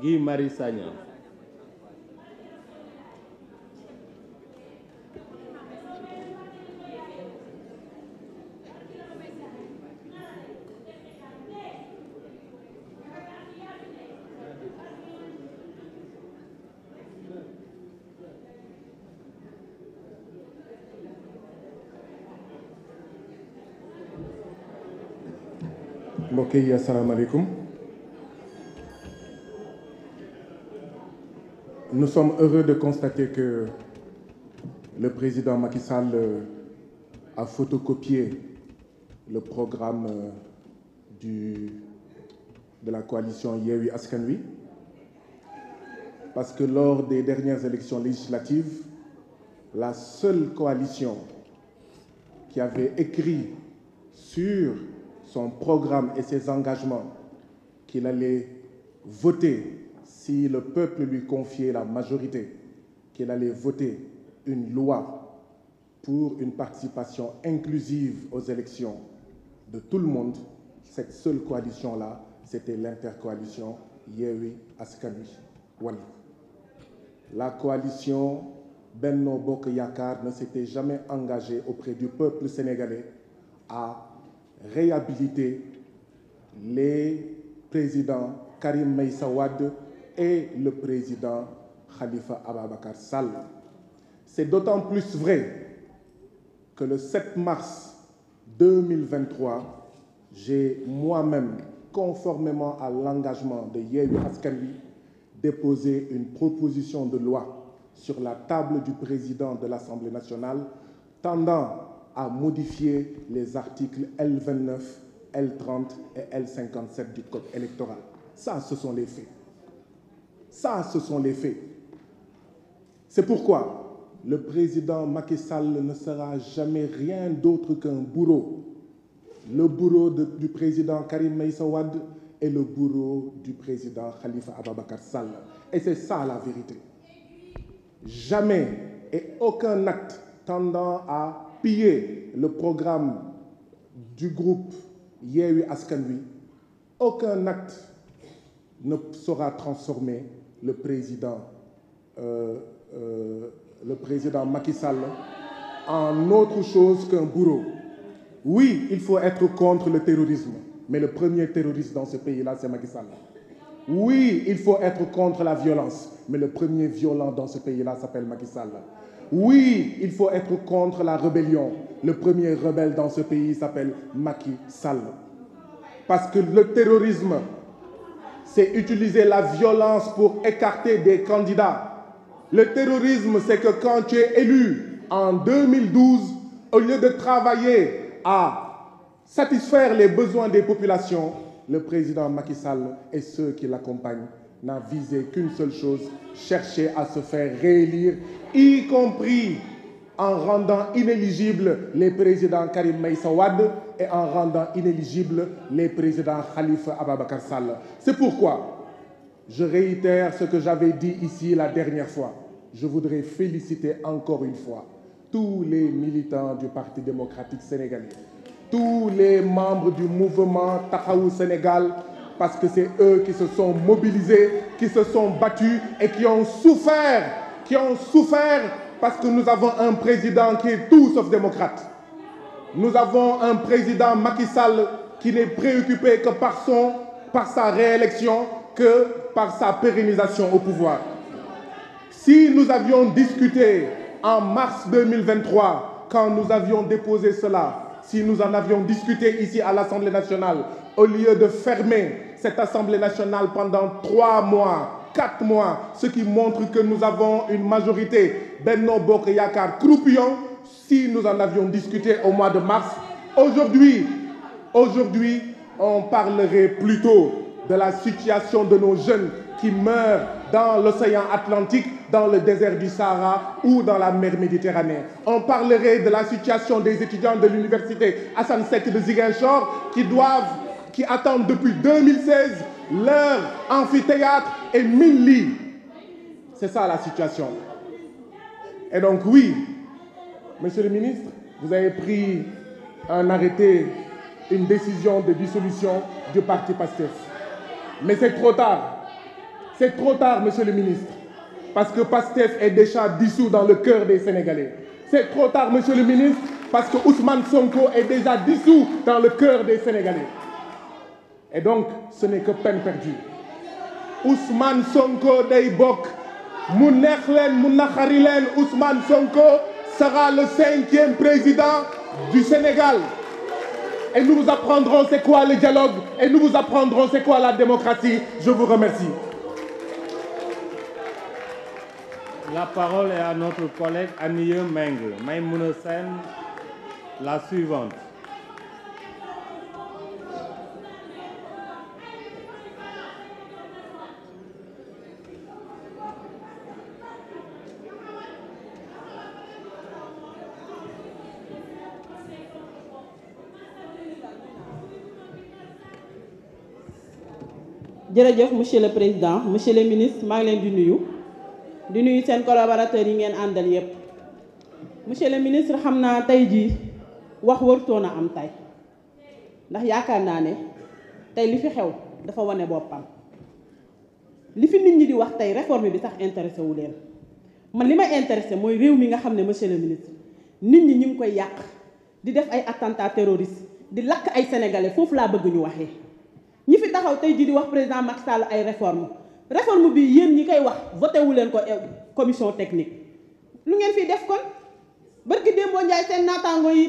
Guy Marius Sagna. mbokk yi asalaamaaleykum. Nous sommes heureux de constater que le président Macky Sall a photocopié le programme de la coalition Yewwi Askan Wi, parce que lors des dernières élections législatives, la seule coalition qui avait écrit sur son programme et ses engagements qu'il allait voter si le peuple lui confiait la majorité, qu'il allait voter une loi pour une participation inclusive aux élections de tout le monde, cette seule coalition-là, c'était l'intercoalition Yewwi Askan Wi Wallu. La coalition Benno Bokk Yakaar ne s'était jamais engagée auprès du peuple sénégalais à réhabiliter les présidents Karim Meïssa Wade et le président Khalifa Ababacar Sall. C'est d'autant plus vrai que le 7 mars 2023, j'ai moi-même, conformément à l'engagement de Yewwi Askan Wi, déposé une proposition de loi sur la table du président de l'Assemblée nationale tendant à modifier les articles L29, L30 et L57 du Code électoral. Ça, ce sont les faits. Ça, ce sont les faits. C'est pourquoi le président Macky Sall ne sera jamais rien d'autre qu'un bourreau. Le bourreau du président Karim Meïssa Wade et le bourreau du président Khalifa Ababacar Sall. Et c'est ça la vérité. Jamais et aucun acte tendant à piller le programme du groupe Yewwi Askan Wi, aucun acte ne saura transformer le président Macky Sall en autre chose qu'un bourreau. Oui, il faut être contre le terrorisme, mais le premier terroriste dans ce pays-là, c'est Macky Sall. Oui, il faut être contre la violence, mais le premier violent dans ce pays-là s'appelle Macky Sall. Oui, il faut être contre la rébellion. Le premier rebelle dans ce pays s'appelle Macky Sall. Parce que le terrorisme, c'est utiliser la violence pour écarter des candidats. Le terrorisme, c'est que quand tu es élu en 2012, au lieu de travailler à satisfaire les besoins des populations, le président Macky Sall et ceux qui l'accompagnent n'a visé qu'une seule chose, chercher à se faire réélire, y compris en rendant inéligibles les présidents Karim Meïssa Wade et en rendant inéligibles les présidents Khalifa Ababacar Sall. C'est pourquoi je réitère ce que j'avais dit ici la dernière fois. Je voudrais féliciter encore une fois tous les militants du Parti démocratique sénégalais, tous les membres du mouvement Taxawu Sénégal, parce que c'est eux qui se sont mobilisés, qui se sont battus et qui ont souffert parce que nous avons un président qui est tout sauf démocrate. Nous avons un président Macky Sall qui n'est préoccupé que par sa réélection, que par sa pérennisation au pouvoir. Si nous avions discuté en mars 2023, quand nous avions déposé cela, si nous en avions discuté ici à l'Assemblée nationale, au lieu de fermer cette Assemblée nationale pendant 3 mois, 4 mois, ce qui montre que nous avons une majorité Benno Bokk Yakaar croupion, si nous en avions discuté au mois de mars, aujourd'hui, on parlerait plutôt de la situation de nos jeunes qui meurent dans l'océan Atlantique, dans le désert du Sahara ou dans la mer Méditerranée. On parlerait de la situation des étudiants de l'université Assane Seck de Ziguinchor qui attendent depuis 2016 leur amphithéâtre et 1000 lits. C'est ça la situation. Et donc oui, monsieur le ministre, vous avez pris un arrêté, une décision de dissolution du parti PASTEF. Mais c'est trop tard. C'est trop tard, monsieur le ministre, parce que PASTEF est déjà dissous dans le cœur des Sénégalais. C'est trop tard, monsieur le ministre, parce que Ousmane Sonko est déjà dissous dans le cœur des Sénégalais. Et donc, ce n'est que peine perdue. Ousmane Sonko day bokk mu neex leen mu naqari leen Ousmane Sonko sera le 5e président du Sénégal. Et nous vous apprendrons c'est quoi le dialogue et nous vous apprendrons c'est quoi la démocratie. Je vous remercie. La parole est à notre collègue Aniye Meng. Maïmouna Sène, la suivante. jërëjëf monsieur le président monsieur le ministre maa ngi leen di nuyu seen collaborateurs yi ngeen àndal yépp monsieur le ministre xam naa tey jii wax warutoon a am tey ndax yaakaar naa ne tey li fi xew dafa wane boppam li fi nit ñi di wax tey réforme bi sax intéressé wu leen man li may intéressé mooy réew mi nga xam ne monsieur le ministre nit ñi ñu ngi koy yàq di def ay attentats terroristes di lakk ay sénégalais foofu laa bëgg ñu waxee. ñi fi taxaw tey jii di wax président Macky Sall ay réforme bi yéen ñi koy wax voté wu leen ko commission technique lu ngeen fi def kon barki démboo Njaay seen naataango yi